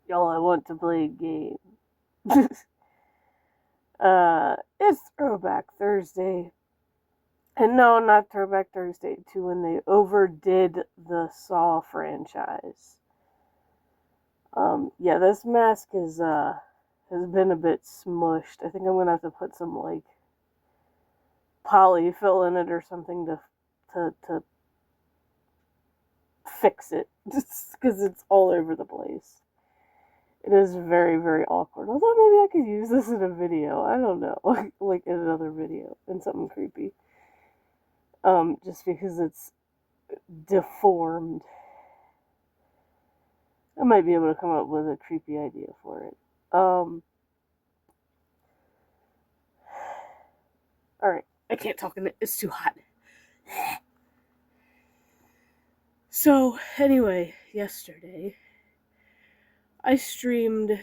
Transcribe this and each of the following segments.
Y'all, I want to play a game. It's Throwback Thursday. And no, not Throwback Thursday 2 when they overdid the Saw franchise. Yeah, this mask has been a bit smushed. I think I'm gonna have to put some like polyfill in it or something to fix it, just because it's all over the place. It is very, very awkward. Although maybe I could use this in a video. I don't know. Like in another video. In something creepy. Just because it's deformed. I might be able to come up with a creepy idea for it. Alright. I can't talk in it. It's too hot. So, anyway, yesterday, I streamed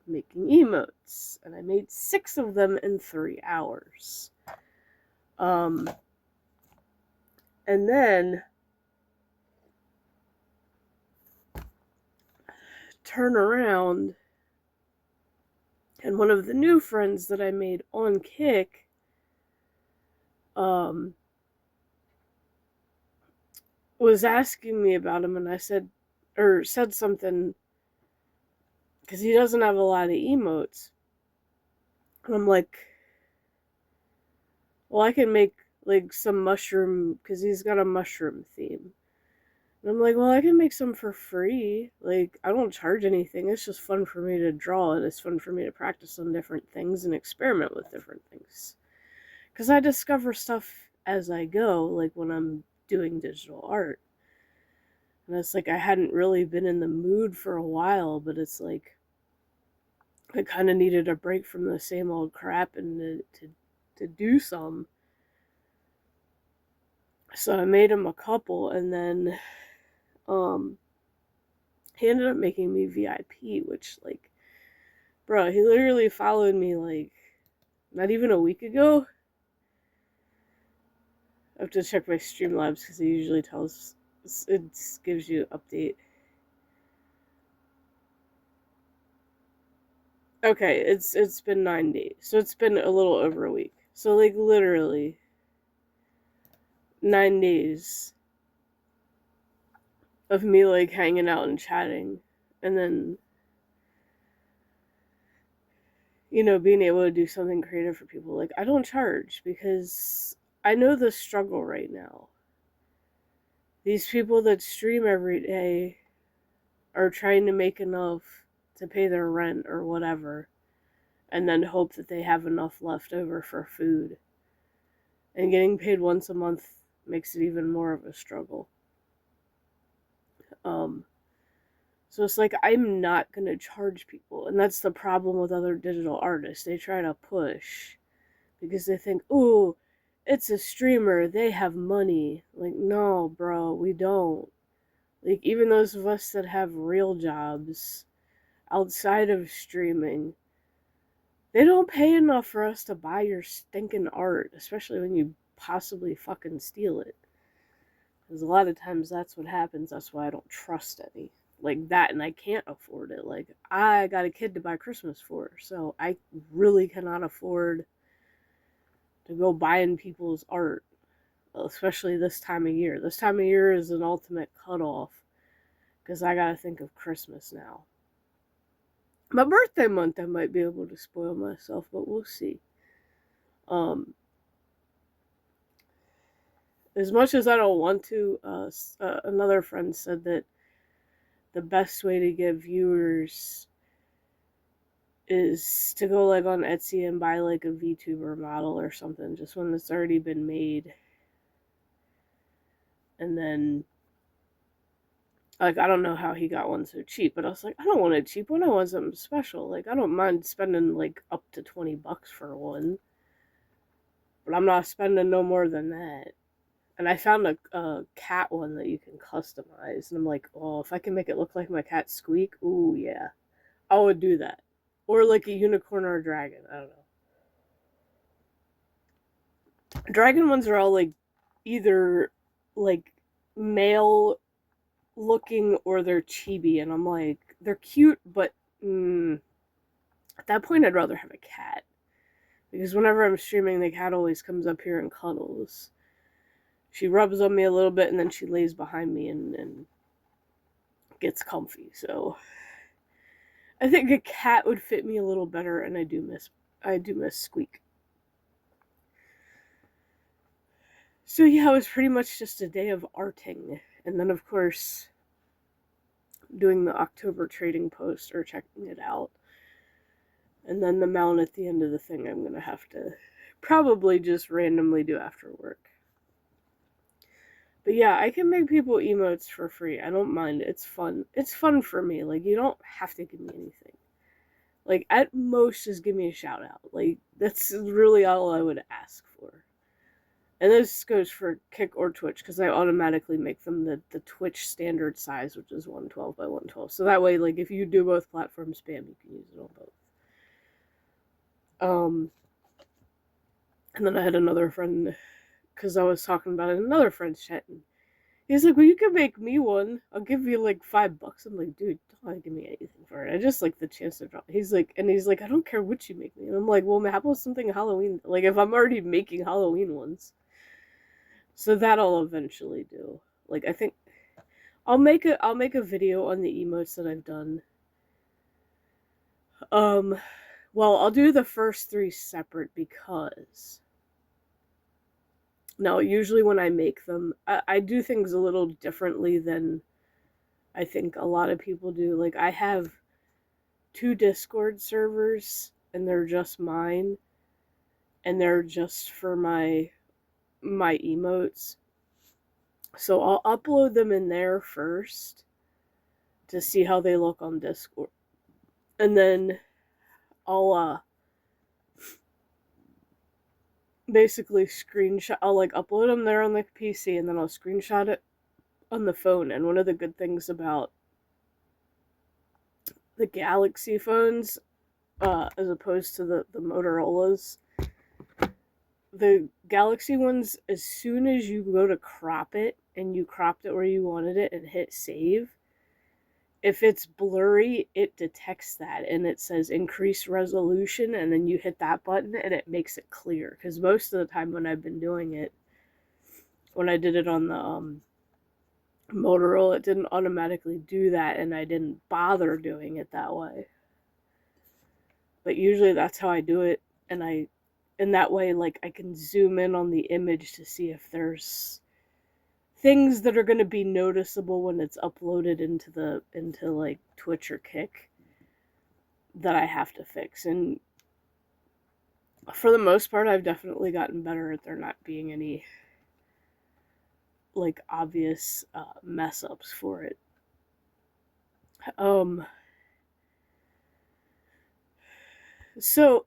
making emotes, and I made 6 of them in 3 hours. And then turn around, and one of the new friends that I made on Kick, was asking me about him, and I said something, because he doesn't have a lot of emotes. And I'm like, well, I can make like some mushroom, because he's got a mushroom theme. And I'm like, well, I can make some for free. Like, I don't charge anything. It's just fun for me to draw, and it's fun for me to practice on different things and experiment with different things. Because I discover stuff as I go, like when I'm doing digital art. And it's like I hadn't really been in the mood for a while, but it's like I kind of needed a break from the same old crap and to do some. So I made him a couple, and then he ended up making me VIP, which, like, bro, he literally followed me like not even a week ago. I have to check my Streamlabs because he usually tells, it gives you an update. Okay, it's been 9 days, so it's been a little over a week. So like literally 9 days of me like hanging out and chatting, and then being able to do something creative for people. Like, I don't charge because I know the struggle right now. These people that stream every day are trying to make enough to pay their rent or whatever, and then hope that they have enough left over for food. And getting paid once a month makes it even more of a struggle. So it's like, I'm not going to charge people. And that's the problem with other digital artists. They try to push because they think, ooh, it's a streamer, they have money. Like, no, bro, we don't. Like, even those of us that have real jobs outside of streaming, they don't pay enough for us to buy your stinking art, especially when you possibly fucking steal it. Because a lot of times that's what happens. That's why I don't trust any. Like that, and I can't afford it. Like, I got a kid to buy Christmas for, so I really cannot afford to go buying people's art, especially this time of year. This time of year is an ultimate cutoff because I gotta think of Christmas now. My birthday month, I might be able to spoil myself, but we'll see. As much as I don't want to, another friend said that the best way to get viewers is to go like on Etsy and buy like a VTuber model or something, just one that's already been made. And then, like, I don't know how he got one so cheap, but I was like, I don't want a cheap one. I want something special. Like, I don't mind spending like up to $20 for one, but I'm not spending no more than that. And I found a cat one that you can customize, and I'm like, oh, if I can make it look like my cat Squeak, ooh yeah, I would do that. Or like a unicorn or a dragon. I don't know. Dragon ones are all like either like male looking or they're chibi, and I'm like, they're cute, but at that point I'd rather have a cat. Because whenever I'm streaming, the cat always comes up here and cuddles. She rubs on me a little bit, and then she lays behind me and gets comfy. So I think a cat would fit me a little better, and I do miss Squeak. So yeah, it was pretty much just a day of arting, and then of course doing the October trading post or checking it out, and then the mount at the end of the thing I'm gonna have to probably just randomly do after work. But yeah, I can make people emotes for free. I don't mind. It's fun. It's fun for me. Like, you don't have to give me anything. Like, at most, just give me a shout out. Like, that's really all I would ask for. And this goes for Kick or Twitch, because I automatically make them the Twitch standard size, which is 112 by 112. So that way, like, if you do both platforms spam, you can use it on both. And then I had another friend, because I was talking about it in another friend's chat, and he's like, well, you can make me one. I'll give you like $5. I'm like, dude, don't give me anything for it. I just like the chance to drop. He's like, I don't care what you make me. And I'm like, well, how about something Halloween? Like, if I'm already making Halloween ones. So that I'll eventually do. Like, I think I'll make a video on the emotes that I've done. Well, I'll do the first 3 separate because no, usually when I make them, I do things a little differently than I think a lot of people do. Like, I have 2 Discord servers, and they're just mine, and they're just for my emotes. So I'll upload them in there first to see how they look on Discord. And then I'll basically I'll like upload them there on the PC, and then I'll screenshot it on the phone. And one of the good things about the Galaxy phones, as opposed to the Motorola's, the Galaxy ones, as soon as you go to crop it, and you cropped it where you wanted it and hit save, if it's blurry, it detects that, and it says increase resolution, and then you hit that button, and it makes it clear. Because most of the time when I've been doing it, when I did it on the Motorola, it didn't automatically do that, and I didn't bother doing it that way. But usually that's how I do it, and in that way, like, I can zoom in on the image to see if there's things that are going to be noticeable when it's uploaded into like Twitch or Kick that I have to fix. And for the most part, I've definitely gotten better at there not being any like obvious mess ups for it. So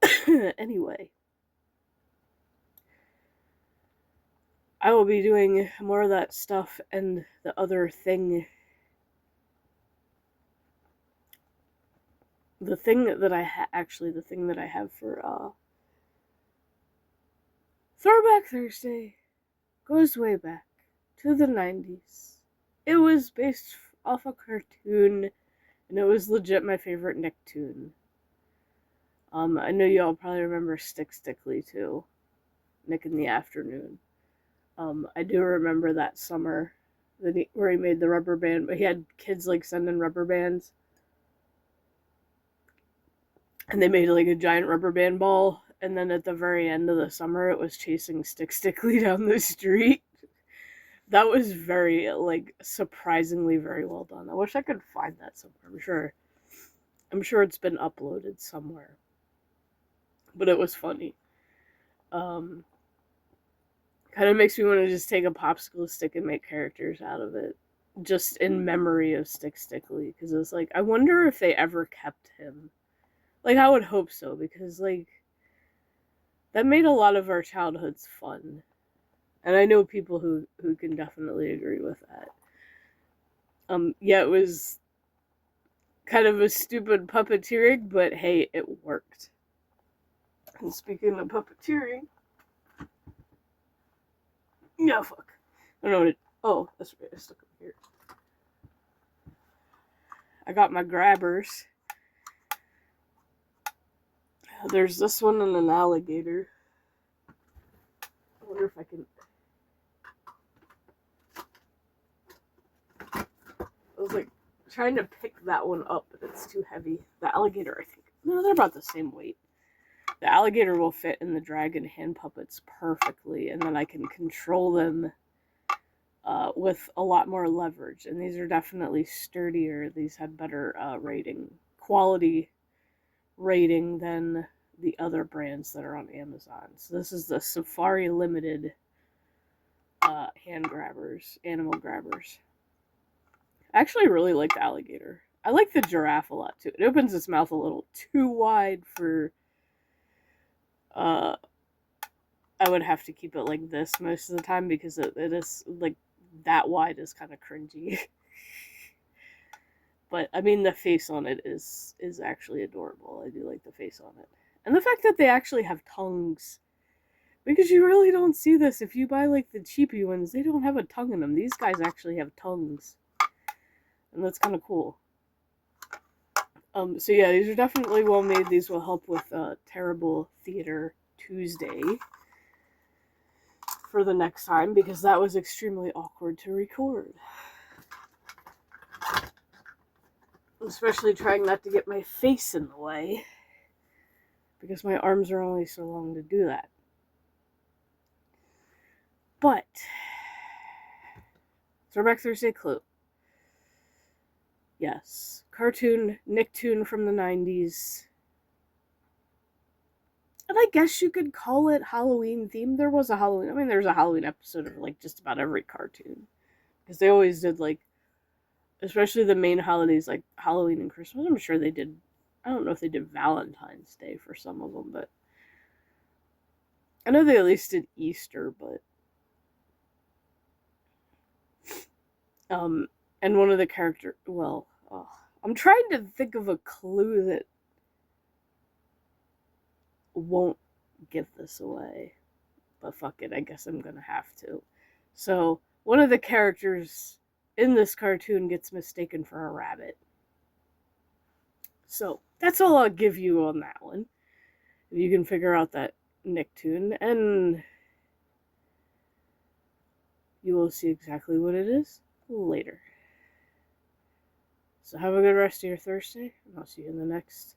anyway, I will be doing more of that stuff, and the other thing, the thing that I have for Throwback Thursday goes way back to the 90s. It was based off a cartoon, and it was legit my favorite Nicktoon. I know y'all probably remember Stick Stickly too, Nick in the Afternoon. I do remember that summer where he made the rubber band, but he had kids like sending rubber bands, and they made like a giant rubber band ball, and then at the very end of the summer it was chasing Stick Stickly down the street. That was very, like, surprisingly very well done. I wish I could find that somewhere. I'm sure it's been uploaded somewhere, but it was funny. Kind of makes me want to just take a popsicle stick and make characters out of it, just in memory of Stick Stickly, because it's like, I wonder if they ever kept him. Like, I would hope so, because, like, that made a lot of our childhoods fun. And I know people who can definitely agree with that. Yeah, it was kind of a stupid puppeteering, but hey, it worked. And speaking of puppeteering, no, fuck. I don't know what it, oh, that's right, I stuck it here. I got my grabbers. There's this one and an alligator. I wonder if I can... I was like trying to pick that one up, but it's too heavy. The alligator, I think... No, they're about the same weight. The alligator will fit in the dragon hand puppets perfectly, and then I can control them with a lot more leverage. And these are definitely sturdier. These had better quality rating than the other brands that are on Amazon. So this is the Safari Limited hand grabbers, animal grabbers. I actually really like the alligator. I like the giraffe a lot too. It opens its mouth a little too wide for... I would have to keep it like this most of the time because it is like that wide is kind of cringy. But I mean, the face on it is actually adorable. I do like the face on it, and the fact that they actually have tongues, because you really don't see this if you buy like the cheapy ones. They don't have a tongue in them. These guys actually have tongues, and that's kind of cool. So yeah, these are definitely well made. These will help with Terrible Theater Tuesday for the next time, because that was extremely awkward to record. Especially trying not to get my face in the way, because my arms are only so long to do that. But, Throwback Thursday clue. Yes, cartoon, Nicktoon from the 90s. And I guess you could call it Halloween themed. There was a Halloween, there's a Halloween episode of like just about every cartoon. Because they always did like, especially the main holidays like Halloween and Christmas. I'm sure they did, I don't know if they did Valentine's Day for some of them, but I know they at least did Easter, but and one of the characters, I'm trying to think of a clue that won't give this away, but fuck it, I guess I'm gonna have to. So, one of the characters in this cartoon gets mistaken for a rabbit. So, that's all I'll give you on that one. If you can figure out that Nicktoon, and you will see exactly what it is later. So have a good rest of your Thursday, and I'll see you in the next